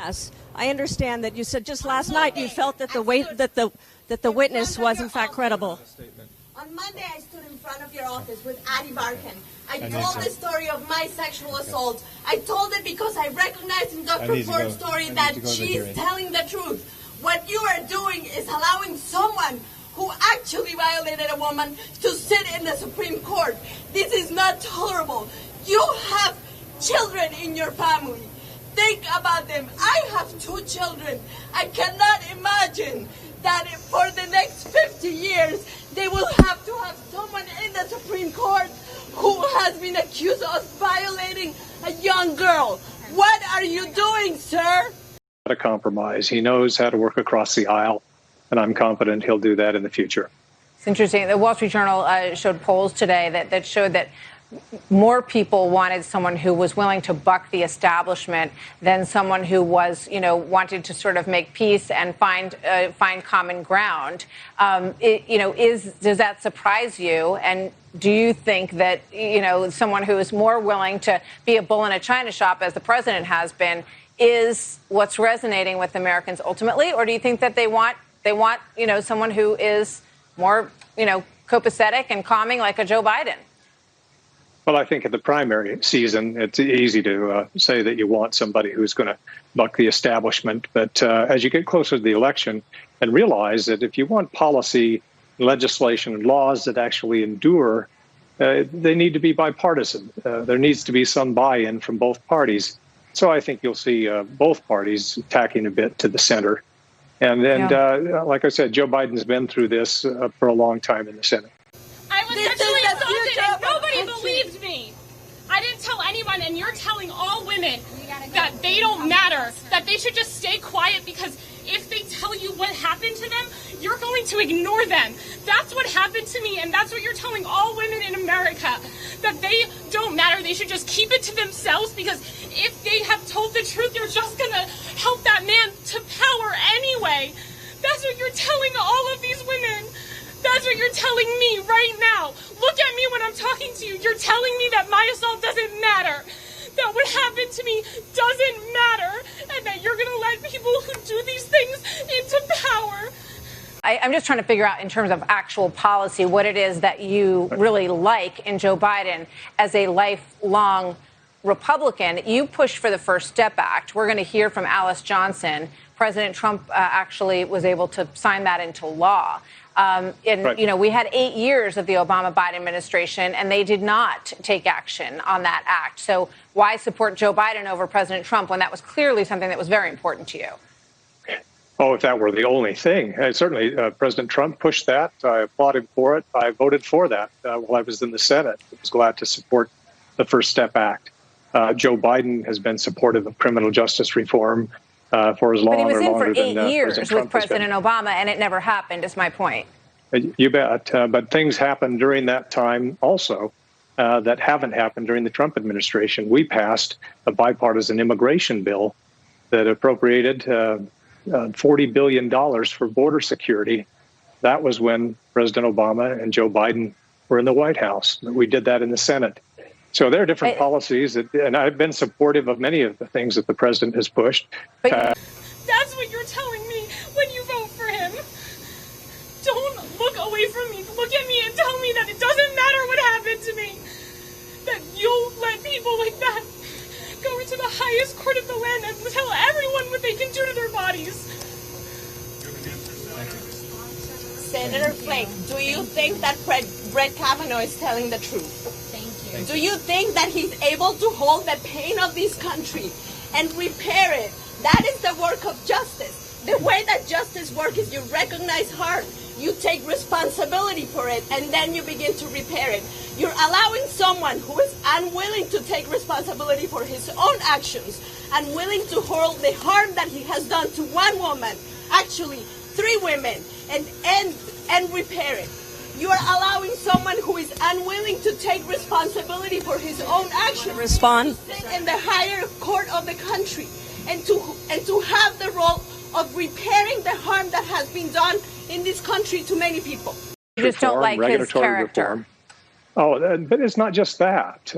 Yes, I understand that you said just last night you felt that the witness was in fact credible. On Monday, I stood in front of your office with Addie Barkan. I told the story of my sexual assault. I told it because I recognized in Dr. Ford's story that she's telling the truth. What you are doing is allowing someone who actually violated a woman to sit in the Supreme Court. This is not tolerable. You have children in your family. Think about them. I have 2 children. I cannot imagine that for the next 50 years, they will have to have someone in the Supreme Court who has been accused of violating a young girl. What are you doing, sir? A compromise. He knows how to work across the aisle, and I'm confident he'll do that in the future. It's interesting. The Wall Street Journal showed polls today that showed that more people wanted someone who was willing to buck the establishment than someone who was, wanted to sort of make peace and find common ground. Does that surprise you? And do you think that, someone who is more willing to be a bull in a china shop, as the president has been, is what's resonating with Americans ultimately? Or do you think that they want, someone who is more, copacetic and calming like a Joe Biden? Well, I think in the primary season, it's easy to say that you want somebody who's going to buck the establishment. But as you get closer to the election and realize that if you want policy, legislation, and laws that actually endure, they need to be bipartisan. There needs to be some buy-in from both parties. So I think you'll see both parties tacking a bit to the center. And like I said, Joe Biden's been through this for a long time in the Senate. I was sexually assaulted and nobody believed me. I didn't tell anyone, and you're telling all women that they don't matter, that they should just stay quiet, because if they tell you what happened to them, you're going to ignore them. That's what happened to me, and that's what you're telling all women in America, that they don't matter. They should just keep it to themselves, because if they have told the truth, you're just going to help that man to power anyway. That's what you're telling all of these women. That's what you're telling me right now. Look at me when I'm talking to you. You're telling me that my assault doesn't matter, that what happened to me doesn't matter, and that you're going to let people who do these things into power. I'm just trying to figure out, in terms of actual policy, what it is that you really like in Joe Biden as a lifelong Republican. You pushed for the First Step Act. We're going to hear from Alice Johnson. President Trump actually was able to sign that into law. We had 8 years of the Obama-Biden administration, and they did not take action on that act. So why support Joe Biden over President Trump when that was clearly something that was very important to you? Oh, if that were the only thing. Certainly, President Trump pushed that. I applauded for it. I voted for that while I was in the Senate. I was glad to support the First Step Act. Joe Biden has been supportive of criminal justice reform for as long or longer than President Trump. But he was in for 8 years with President Obama, and it never happened, is my point. You bet. But things happened during that time also that haven't happened during the Trump administration. We passed a bipartisan immigration bill that appropriated $40 billion for border security. That was when President Obama and Joe Biden were in the White House. We did that in the Senate. So there are different policies, and I've been supportive of many of the things that the president has pushed. That's what you're telling me when you vote for him. Don't look away from me. Look at me and tell me that it doesn't matter what happened to me. That you'll let people like that go into the highest court of the land and tell everyone what they can do to their bodies. Senator Flake, do you think that Brett Kavanaugh is telling the truth? Thank you. Do you think that he's able to hold the pain of this country and repair it? That is the work of justice. The way that justice works is you recognize harm, you take responsibility for it, and then you begin to repair it. You're allowing someone who is unwilling to take responsibility for his own actions, unwilling to hold the harm that he has done to one woman, actually 3 women, and repair it. You are allowing someone who is unwilling to take responsibility for his own actions Respond. to sit in the higher court of the country and to have the role of repairing the harm that has been done in this country to many people. You just don't like his character. Reform. Oh, but it's not just that.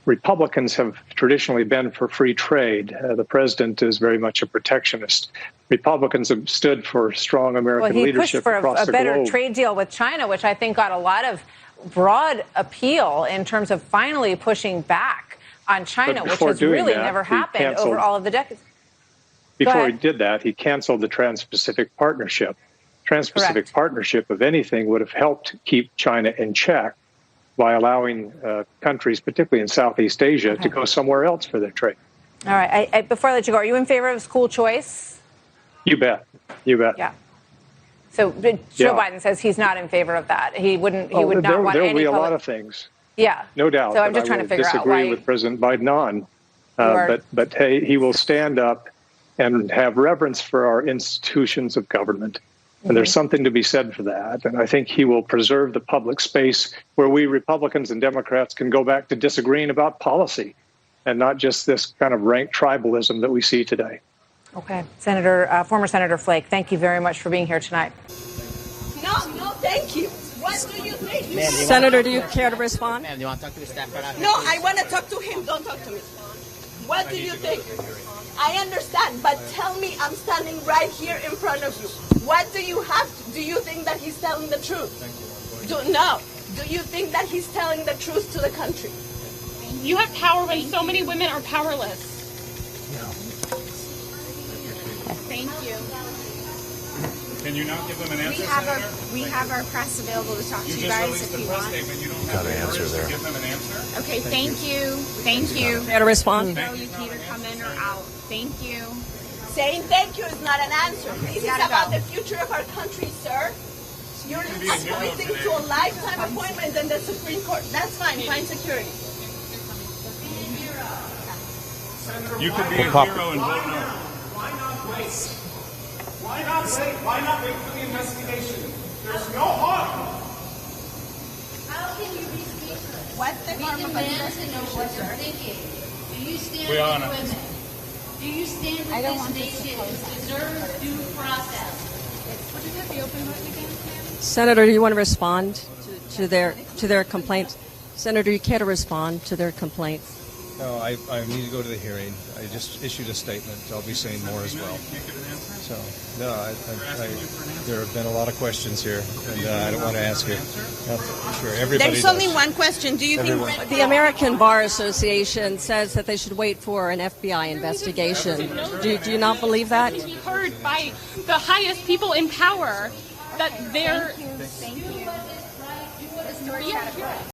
Republicans have traditionally been for free trade. The president is very much a protectionist. Republicans have stood for strong American leadership across the globe. He pushed for a better trade deal with China, which I think got a lot of broad appeal in terms of finally pushing back on China, which has really never happened over all of the decades. Before he did that, he canceled the Trans-Pacific Partnership. Trans-Pacific Partnership, if anything, would have helped keep China in check by allowing countries, particularly in Southeast Asia, to go somewhere else for their trade. All right. Before I let you go, are you in favor of school choice? You bet. You bet. Yeah. So Joe Biden says he's not in favor of that. He would not want any. There will be a lot of things. Yeah. No doubt. So I'm just trying to figure out why. Disagree with President Biden on. But hey, he will stand up and have reverence for our institutions of government. And there's something to be said for that. And I think he will preserve the public space where we Republicans and Democrats can go back to disagreeing about policy and not just this kind of rank tribalism that we see today. Okay. Former Senator Flake, thank you very much for being here tonight. No, thank you. What do you think? Senator, do you care to respond? Ma'am, do you want to talk to the staff right after? No, I want to talk to him. Don't talk to me. What do you think? I understand, but tell me, I'm standing right here in front of you. What do you have? Do you think that he's telling the truth? No. Do you think that he's telling the truth to the country? You have power when so many women are powerless. Thank you. Can you not give them an answer, We have our press available to talk to you guys if you want. You don't have an answer there. Give them an answer. Okay, thank you. Thank you. Care to respond? No, you can either come in or out. Thank you. Saying thank you is not an answer. This is about the future of our country, sir. You're appointing to a lifetime appointment in the Supreme Court. That's fine. Find security. You can be a hero and vote no. Why not wait? Why not wait? Why not wait for the investigation? There's no harm. How can you be speechless? What's the harm of an investigation, sir? Do you stand with women? Do you stand with this nation who deserves due process? What is it, the open button again? Senator, do you want to respond to their complaints? Senator, you care to respond to their complaints? No, I need to go to the hearing. I just issued a statement. I'll be saying more as well. So, no, there have been a lot of questions here, and I don't want to ask you. Sure, everybody There's does. only one question. Do you think The American Bar Association says that they should wait for an FBI investigation. Do you not believe that? Be heard by the highest people in power that they're. Thank you. Yeah,